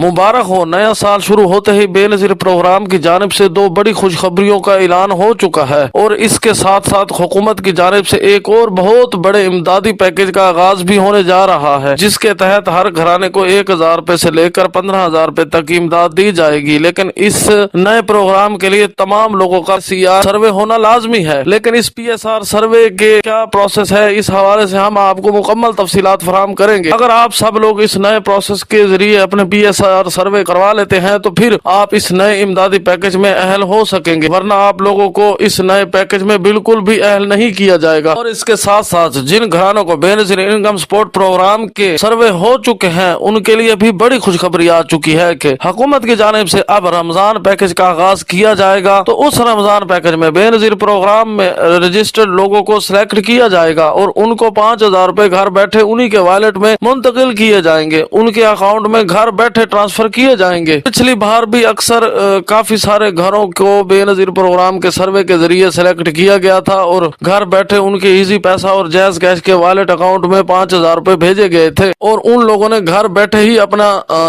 मुबारक हो। नया साल शुरू होते ही बेनज़ीर प्रोग्राम की जानिब से दो बड़ी खुशखबरियों का ऐलान हो चुका है और इसके साथ साथ हुकूमत की जानिब से एक और बहुत बड़े इमदादी पैकेज का आगाज भी होने जा रहा है, जिसके तहत हर घराने को 1000 रुपए से लेकर 15,000 रुपए तक की इमदाद दी जाएगी। लेकिन इस नए प्रोग्राम के लिए तमाम लोगों का PSR सर्वे होना लाजमी है। लेकिन इस PSR सर्वे के क्या प्रोसेस है, इस हवाले से हम आपको मुकम्मल तफसीलात फराहम करेंगे। अगर आप सब लोग इस नए प्रोसेस के जरिए अपने PSR सर्वे करवा लेते हैं तो फिर आप इस नए इमदादी पैकेज में अहल हो सकेंगे, वरना आप लोगों को इस नए पैकेज में बिल्कुल भी अहल नहीं किया जाएगा। और इसके साथ साथ जिन घरानों को बेनज़ीर इनकम सपोर्ट प्रोग्राम के सर्वे हो चुके हैं उनके लिए भी बड़ी खुशखबरी आ चुकी है कि हुकूमत की जानिब से अब रमजान पैकेज का आगाज किया जाएगा। तो उस रमजान पैकेज में बेनज़ीर प्रोग्राम में रजिस्टर्ड लोगों को सिलेक्ट किया जाएगा और उनको 5,000 रुपए घर बैठे उन्हीं के वॉलेट में मुंतकिल किए जाएंगे, उनके अकाउंट में घर बैठे ट्रांसफर किए जाएंगे। पिछली बार भी अक्सर काफी सारे घरों को बेनज़ीर प्रोग्राम के सर्वे के जरिए सिलेक्ट किया गया था और घर बैठे उनके इजी पैसा और जैज कैश के वॉलेट अकाउंट में 5,000 रुपए भेजे गए थे और उन लोगों ने घर बैठे ही अपना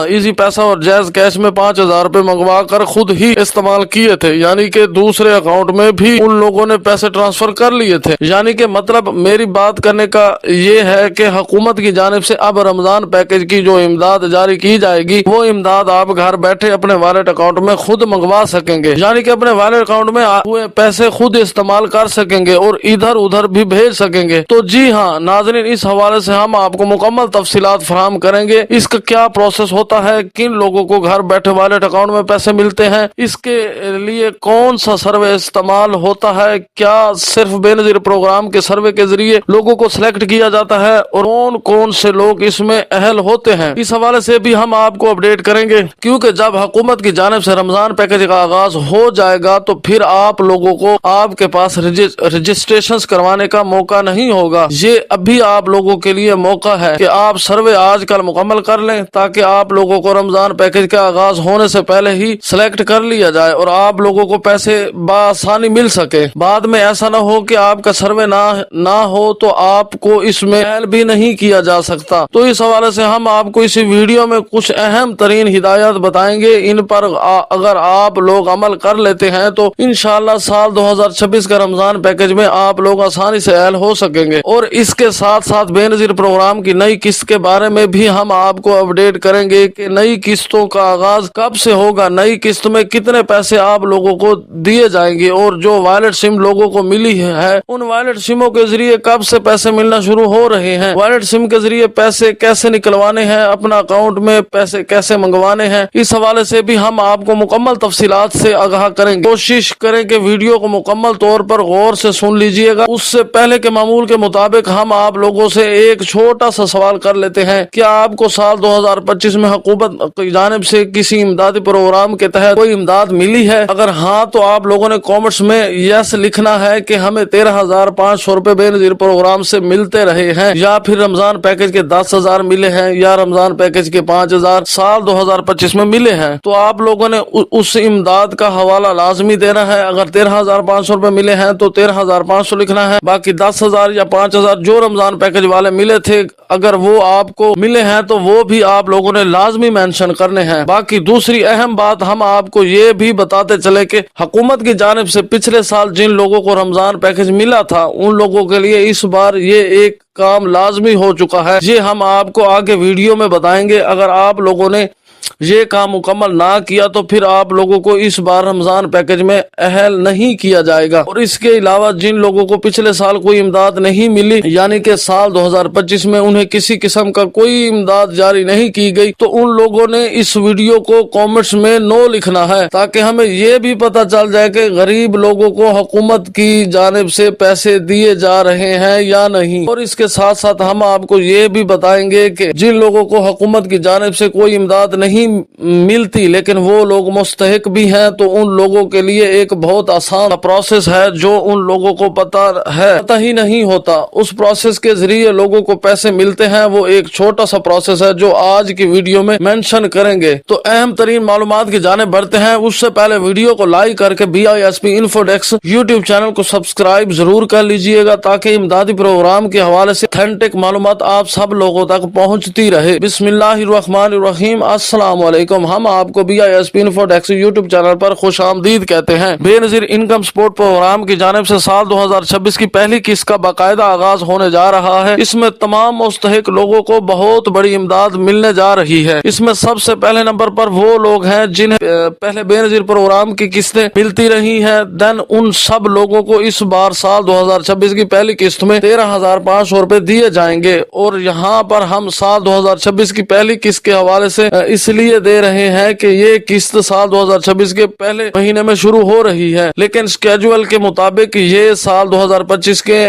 इजी पैसा और जैज कैश में 5,000 रुपए मंगवा कर खुद ही इस्तेमाल किए थे, यानी कि दूसरे अकाउंट में भी उन लोगों ने पैसे ट्रांसफर कर लिए थे। यानी कि मतलब मेरी बात करने का ये है कि हुकूमत की जानिब से अब रमजान पैकेज की जो इमदाद जारी की जाएगी वो इमदाद आप घर बैठे अपने वॉलेट अकाउंट में खुद मंगवा सकेंगे, यानी कि अपने वॉलेट अकाउंट में हुए पैसे खुद इस्तेमाल कर सकेंगे और इधर उधर भी भेज सकेंगे। तो जी हाँ नाज़रीन, इस हवाले से हम आपको मुकम्मल तफसीलात फराहम करेंगे। इसका क्या प्रोसेस होता है, किन लोगों को घर बैठे वॉलेट अकाउंट में पैसे मिलते हैं, इसके लिए कौन सा सर्वे इस्तेमाल होता है, क्या सिर्फ बेनज़ीर प्रोग्राम के सर्वे के जरिए लोगों को सिलेक्ट किया जाता है और कौन कौन से लोग इसमें अहल होते हैं, इस हवाले से भी हम आपको अपडेट करेंगे। क्योंकि जब हुकूमत की जानिब से रमजान पैकेज का आगाज हो जाएगा तो फिर आप लोगों को आपके पास रजिस्ट्रेशन करवाने का मौका नहीं होगा। ये अभी आप लोगों के लिए मौका है कि आप सर्वे आजकल मुकम्मल कर लें ताकि आप लोगों को रमजान पैकेज का आगाज होने से पहले ही सिलेक्ट कर लिया जाए और आप लोगों को पैसे बआसानी मिल सके। बाद में ऐसा ना हो कि आपका सर्वे ना हो तो आपको इसमें अहल भी नहीं किया जा सकता। तो इस हवाले से हम आपको इसी वीडियो में कुछ अहम तरीन हिदायत बताएंगे। इन पर अगर आप लोग अमल कर लेते हैं तो इंशाअल्लाह साल 2026 का रमजान पैकेज में आप लोग आसानी से अहल हो सकेंगे। और इसके साथ साथ बेनज़ीर प्रोग्राम की नई किस्त के बारे में भी हम आपको अपडेट करेंगे कि नई किस्तों का आगाज कब से होगा, नई किस्त में कितने पैसे आप लोगों को दिए जाएंगे और जो वॉलेट सिम लोगों को मिली है उन वॉलेट सिमों के जरिए कब से पैसे मिलना शुरू हो रहे हैं, वॉलेट सिम के जरिए पैसे कैसे निकलवाने हैं, अपना अकाउंट में पैसे कैसे मंगवाने हैं, इस हवाले से भी हम आपको मुकम्मल तफसीलात से आगाह करेंगे। कोशिश करें कि वीडियो को मुकम्मल तौर पर गौर से सुन लीजिएगा। उससे पहले के मामूल के मुताबिक हम आप लोगों से एक छोटा सा सवाल कर लेते हैं, क्या आपको साल 2025 में हुकूमत की जानिब से किसी इमदादी प्रोग्राम के तहत कोई इमदाद मिली है? अगर हाँ तो आप लोगों ने कॉमेंट्स में यस लिखना है कि हमें 13,500 रुपए बेनज़ीर प्रोग्राम से मिलते रहे हैं, या फिर रमजान पैकेज के 10,000 मिले हैं, या रमजान पैकेज के 5,000 साल 2025 में मिले हैं। तो आप लोगों ने उस इमदाद का हवाला लाजमी देना है। अगर 13,500 रुपए मिले हैं तो 13,500 लिखना है, बाकी 10,000 या 5,000 जो रमजान पैकेज वाले मिले थे अगर वो आपको मिले हैं तो वो भी आप लोगों ने लाजमी मेंशन करने हैं। बाकी दूसरी अहम बात हम आपको ये भी बताते चले कि हुकूमत की जानिब से पिछले साल जिन लोगों को रमजान पैकेज मिला था उन लोगों के लिए इस बार ये एक काम लाजमी हो चुका है। ये हम आपको आगे वीडियो में बताएंगे। अगर आप लोगों ने ये काम मुकम्मल ना किया तो फिर आप लोगों को इस बार रमजान पैकेज में अहल नहीं किया जाएगा। और इसके अलावा जिन लोगों को पिछले साल कोई इमदाद नहीं मिली, यानी कि साल 2025 में उन्हें किसी किस्म का कोई इमदाद जारी नहीं की गई, तो उन लोगों ने इस वीडियो को कमेंट्स में नो लिखना है ताकि हमें ये भी पता चल जाए कि गरीब लोगों को हुकूमत की जानिब से पैसे दिए जा रहे हैं या नहीं। और इसके साथ साथ हम आपको ये भी बताएंगे कि जिन लोगों को हुकूमत की जानिब से कोई इमदाद नहीं मिलती लेकिन वो लोग मुस्तहिक भी हैं, तो उन लोगों के लिए एक बहुत आसान प्रोसेस है जो उन लोगों को पता ही नहीं होता। उस प्रोसेस के जरिए लोगों को पैसे मिलते हैं। वो एक छोटा सा प्रोसेस है जो आज की वीडियो में मेंशन करेंगे। तो अहम तरीन मालूमात की जाने बढ़ते हैं। उससे पहले वीडियो को लाइक करके BISP इन्फोडेस्क यूट्यूब चैनल को सब्सक्राइब जरूर कर लीजिएगा ताकि इमदादी प्रोग्राम के हवाले से ऑथेंटिक मालूमात आप सब लोगों तक पहुँचती रहे। बिस्मिल्लाहिर्रहमानिर्रहीम। अस्सलाम अस्सलाम वालेकुम। हम आपको BISP इन्फोटेक्स यूट्यूब चैनल पर खुश आमदीद कहते हैं। बेनजीर इनकम सपोर्ट प्रोग्राम की जानिब से साल 2026 की पहली किस्त का बाकायदा आगाज होने जा रहा है। इसमें तमाम मुस्तहिक लोगों को बहुत बड़ी इमदाद मिलने जा रही है। इसमें सबसे पहले नंबर पर वो लोग हैं जिन्हें पहले बेनजीर प्रोग्राम की किस्तें मिलती रही हैं। देन उन सब लोगों को इस बार साल 2026 की पहली किस्त में 13,500 रुपए दिए जाएंगे। और यहाँ पर हम साल 2026 की पहली किस्त के हवाले से इसलिए दे रहे हैं कि ये किस्त साल 2026 के पहले महीने में शुरू हो रही है, लेकिन स्केड्यूल के मुताबिक ये साल 2025 के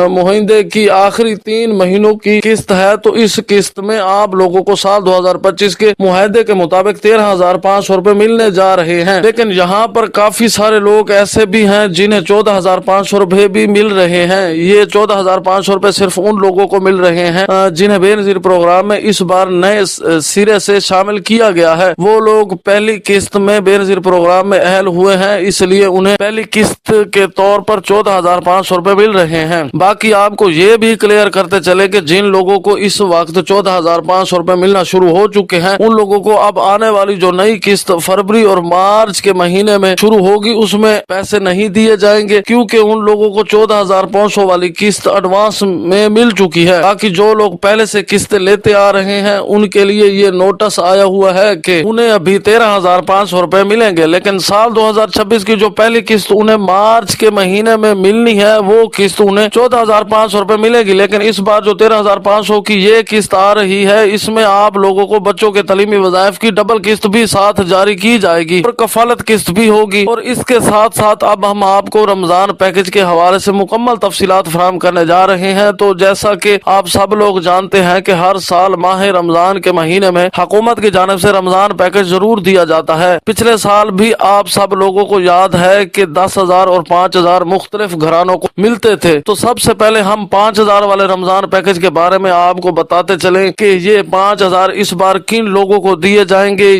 मुहिंदे की आखिरी 3 महीनों की किस्त है। तो इस किस्त में आप लोगों को साल 2025 के मुआहदे के मुताबिक 13,500 रुपए मिलने जा रहे हैं। लेकिन यहाँ पर काफी सारे लोग ऐसे भी हैं जिन्हें 14,500 रुपए भी मिल रहे हैं। ये 14,500 रुपए सिर्फ उन लोगों को मिल रहे हैं जिन्हें बेनजीर प्रोग्राम में इस बार नए सिरे से शामिल किया गया है। वो लोग पहली किस्त में बेनजीर प्रोग्राम में अहल हुए हैं, इसलिए उन्हें पहली किस्त के तौर पर 14,500 रुपए मिल रहे हैं। बाकी आपको ये भी क्लियर करते चले कि जिन लोगों को इस वक्त 14,500 रुपए मिलना शुरू हो चुके हैं, उन लोगों को अब आने वाली जो नई किस्त फरवरी और मार्च के महीने में शुरू होगी उसमें पैसे नहीं दिए जाएंगे, क्योंकि उन लोगों को 14,500 वाली किस्त एडवांस में मिल चुकी है। बाकी जो लोग पहले से किस्तें लेते आ रहे हैं उनके लिए ये नोटिस आया हुआ है कि उन्हें अभी 13,500 रुपए मिलेंगे, लेकिन साल 2026 की जो पहली किस्त उन्हें मार्च के महीने में मिलनी है वो किस्त उन्हें 14,500 रुपए मिलेगी। लेकिन इस बार जो 13,500 की ये किस्त आ रही है, इसमें आप लोगों को बच्चों के तलीमी वज़ाइफ की डबल किस्त भी साथ जारी की जाएगी और कफालत किस्त भी होगी। और इसके साथ साथ अब हम आपको रमजान पैकेज के हवाले से मुकम्मल तफसीलात फराहम करने जा रहे हैं। तो जैसा कि आप सब लोग जानते हैं कि हर साल माह रमजान के महीने में हुकूमत की जानिब से रमजान पैकेज जरूर दिया जाता है। पिछले साल भी आप सब लोगों को याद है कि 10,000 और 5,000 मुख्तलिफ घरानों को मिलते थे। तो सबसे पहले हम 5,000 वाले रमजान पैकेज के बारे में आपको बताते चले कि ये 5,000 इस बार किन लोगों को दिए जाएंगे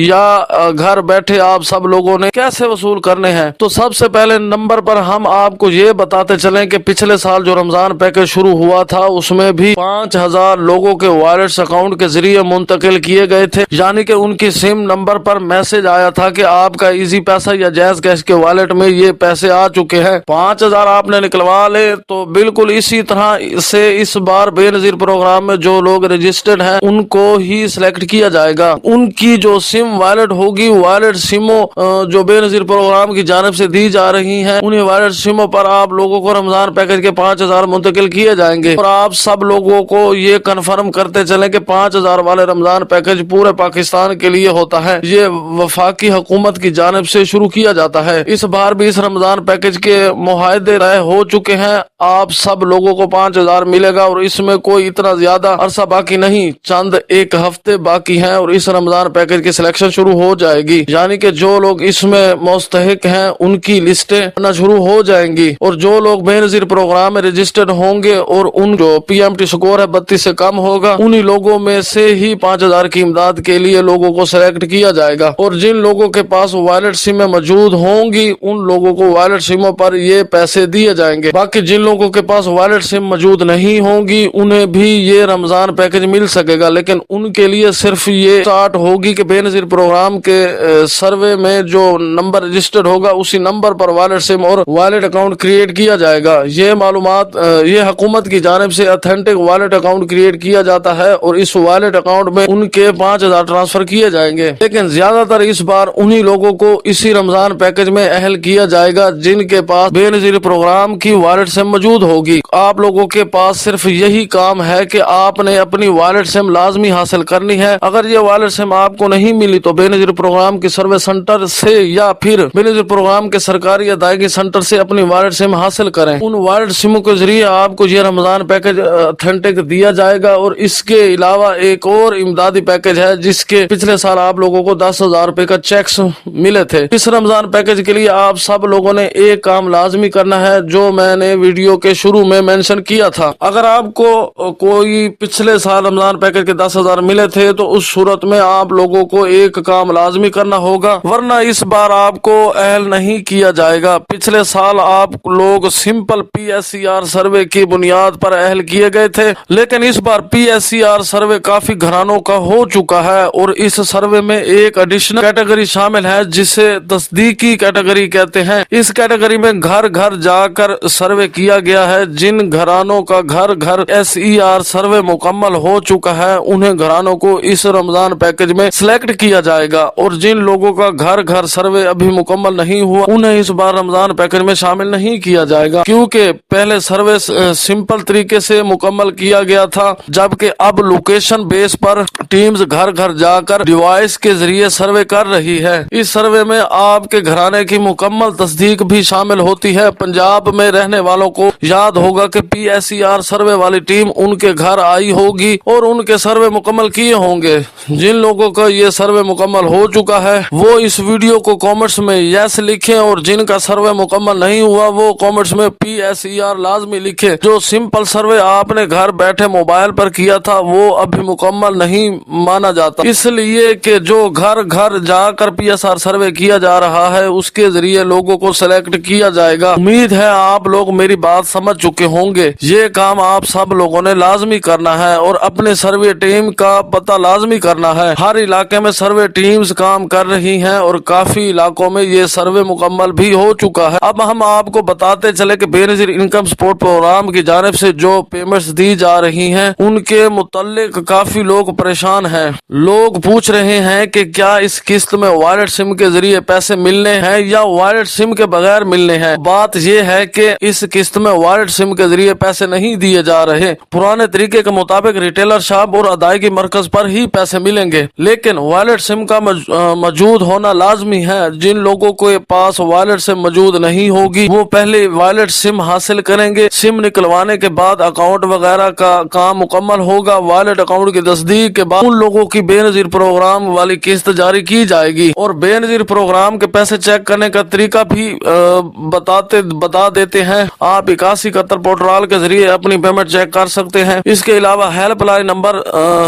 या घर बैठे आप सब लोगों ने कैसे वसूल करने हैं। तो सबसे पहले नंबर पर हम आपको ये बताते चलें कि पिछले साल जो रमजान पैकेज शुरू हुआ था उसमें भी 5,000 लोगों के वॉलेट्स अकाउंट के जरिए मुंतकिल किए गए थे, यानी कि उनकी सिम नंबर पर मैसेज आया था कि आपका इजी पैसा या जैज कैश के वॉलेट में ये पैसे आ चुके हैं। 5,000 आपने निकलवा ले। तो बिल्कुल इसी तरह से इस बार बेनजीर प्रोग्राम में जो लोग रजिस्टर्ड हैं उनको ही सिलेक्ट किया जाएगा। उनकी जो सिम वॉलेट होगी, वॉलेट सिमों जो बेनजीर प्रोग्राम की जानिब से दी जा रही हैं, उन्हीं वॉलेट सिमों पर आप लोगों को रमजान पैकेज के 5,000 मुंतकिल किए जाएंगे। और आप सब लोगों को ये कन्फर्म करते चले कि 5,000 वाले रमजान पैकेज पूरे पाकिस्तान के लिए होता है। ये वफाकी हुकूमत की जानिब से शुरू किया जाता है। इस बार भी इस रमजान पैकेज के मुआहदे तय हो चुके हैं। आप सब लोगों को 5,000 मिलेगा और इसमें कोई इतना ज्यादा अरसा बाकी नहीं, चंद एक हफ्ते बाकी हैं और इस रमजान पैकेज की सिलेक्शन शुरू हो जाएगी। यानी कि जो लोग इसमें मुस्तहिक हैं उनकी लिस्टें आना शुरू हो जाएंगी। और जो लोग बेनजीर प्रोग्राम में रजिस्टर्ड होंगे और उन जो PMT स्कोर है 32 से कम होगा, उन्हीं लोगों में से ही 5,000 की इमदाद के लिए लोगों को सिलेक्ट किया जाएगा। और जिन लोगों के पास वॉलेट सिमें मौजूद होंगी उन लोगों को वॉलेट सिमों पर ये पैसे दिए जाएंगे। बाकी जिन लोगों के पास वॉलेट सिम मौजूद नहीं होंगी उन्हें भी ये रमजान पैकेज मिल सकेगा, लेकिन उनके लिए सिर्फ ये स्टार्ट होगी कि बेनजीर प्रोग्राम के सर्वे में जो नंबर रजिस्टर्ड होगा उसी नंबर पर वॉलेट सिम और वॉलेट अकाउंट क्रिएट किया जाएगा। ये मालूमात ये हुकूमत की जानिब से ऑथेंटिक वॉलेट अकाउंट क्रिएट किया जाता है और इस वॉलेट अकाउंट में उनके 5,000 ट्रांसफर किए जाएंगे। लेकिन ज्यादातर इस बार उन्हीं लोगों को इसी रमजान पैकेज में अहल किया जाएगा जिनके पास बेनजीर प्रोग्राम की वॉलेट सिम मौजूद होगी। आप लोगों के पास सिर्फ यही काम है कि आपने अपनी वॉलेट सिम लाजमी हासिल करनी है। अगर ये वॉलेट सिम आपको नहीं मिली तो बेनजीर प्रोग्राम के सर्विस सेंटर से या फिर बेनजीर प्रोग्राम के सरकारी अदायगी सेंटर से अपनी वॉलेट सिम हासिल करें। उन वॉलेट सिमों के जरिए आपको ये रमजान पैकेज ऑथेंटिक दिया जाएगा। और इसके अलावा एक और इमदादी पैकेज है जिसके पिछले साल आप लोगों को 10,000 रुपए का चेक्स मिले थे। इस रमजान पैकेज के लिए आप सब लोगों ने एक काम लाजमी करना है जो मैंने वीडियो के शुरू में मेंशन किया था। अगर आपको कोई पिछले साल रमजान पैकेज के 10,000 मिले थे तो उस सूरत में आप लोगों को एक काम लाजमी करना होगा, वरना इस बार आपको अहल नहीं किया जाएगा। पिछले साल आप लोग सिंपल PSCR सर्वे की बुनियाद पर अहल किए गए थे, लेकिन इस बार PSCR सर्वे काफी घरानों का हो चुका है और इस सर्वे में एक एडिशनल कैटेगरी शामिल है जिसे तस्दीकी कैटेगरी कहते हैं। इस कैटेगरी में घर घर जाकर सर्वे किया गया है। जिन घरानों का घर घर SER सर्वे मुकम्मल हो चुका है उन्हें घरानों को इस रमजान पैकेज में सिलेक्ट किया जाएगा, और जिन लोगों का घर घर सर्वे अभी मुकम्मल नहीं हुआ उन्हें इस बार रमजान पैकेज में शामिल नहीं किया जाएगा, क्योंकि पहले सर्वे सिंपल तरीके से मुकम्मल किया गया था, जबकि अब लोकेशन बेस पर टीम्स घर घर जाकर डिवाइस के जरिए सर्वे कर रही है। इस सर्वे में आपके घराने की मुकम्मल तस्दीक भी शामिल होती है। पंजाब में रहने वालों को याद होगा कि PSER सर्वे वाली टीम उनके घर आई होगी और उनके सर्वे मुकम्मल किए होंगे। जिन लोगों का ये सर्वे मुकम्मल हो चुका है वो इस वीडियो को कमेंट्स में यस लिखें, और जिनका सर्वे मुकम्मल नहीं हुआ वो कमेंट्स में PSER लाजमी लिखे। जो सिंपल सर्वे आपने घर बैठे मोबाइल पर किया था वो अभी मुकम्मल नहीं माना जाता, इसलिए कि जो घर घर जाकर PSR सर्वे किया जा रहा है उसके जरिए लोगों को सिलेक्ट किया जाएगा। उम्मीद है आप लोग मेरी बात समझ चुके होंगे। ये काम आप सब लोगों ने लाजमी करना है और अपने सर्वे टीम का पता लाजमी करना है। हर इलाके में सर्वे टीम्स काम कर रही हैं और काफी इलाकों में ये सर्वे मुकम्मल भी हो चुका है। अब हम आपको बताते चले कि बेनजीर इनकम सपोर्ट प्रोग्राम की जानिब से जो पेमेंट्स दी जा रही हैं उनके मुतालिक काफी लोग परेशान हैं। लोग पूछ रहे हैं कि क्या इस किस्त में वॉलेट सिम के जरिए पैसे मिलने हैं या वॉलेट सिम के बगैर मिलने हैं। बात यह है कि इस किस्त में वॉलेट सिम के जरिए पैसे नहीं दिए जा रहे। पुराने तरीके के मुताबिक रिटेलर शॉप और अदायगी मरकज पर ही पैसे मिलेंगे, लेकिन वॉलेट सिम का मौजूद होना लाजमी है। जिन लोगों के पास वॉलेट सिम मौजूद नहीं होगी वो पहले वॉलेट सिम हासिल करेंगे। सिम निकलवाने के बाद अकाउंट वगैरह का काम मुकम्मल होगा। वॉलेट अकाउंट की तस्दीक के बाद उन लोगों की बेनजीर प्रोग्राम वाली किस्त जारी की जाएगी, और बेनजीर प्रोग्राम के पैसे चेक करने का तरीका भी बता देते हैं। आप 8171 पोर्टल के जरिए अपनी पेमेंट चेक कर सकते हैं। इसके अलावा हेल्पलाइन नंबर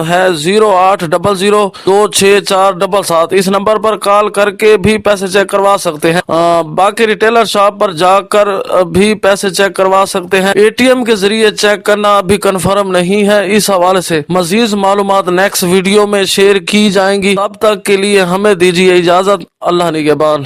है 0800264777। इस नंबर पर कॉल करके भी पैसे चेक करवा सकते हैं। बाकी रिटेलर शॉप पर जाकर भी पैसे चेक करवा सकते हैं। ATM के जरिए चेक करना अभी कंफर्म नहीं है। इस हवाले से मजीद मालूमात नेक्स्ट वीडियो में शेयर की जाएंगी। तब तक के लिए हमें दीजिए इजाजत। अल्लाह निगहबान।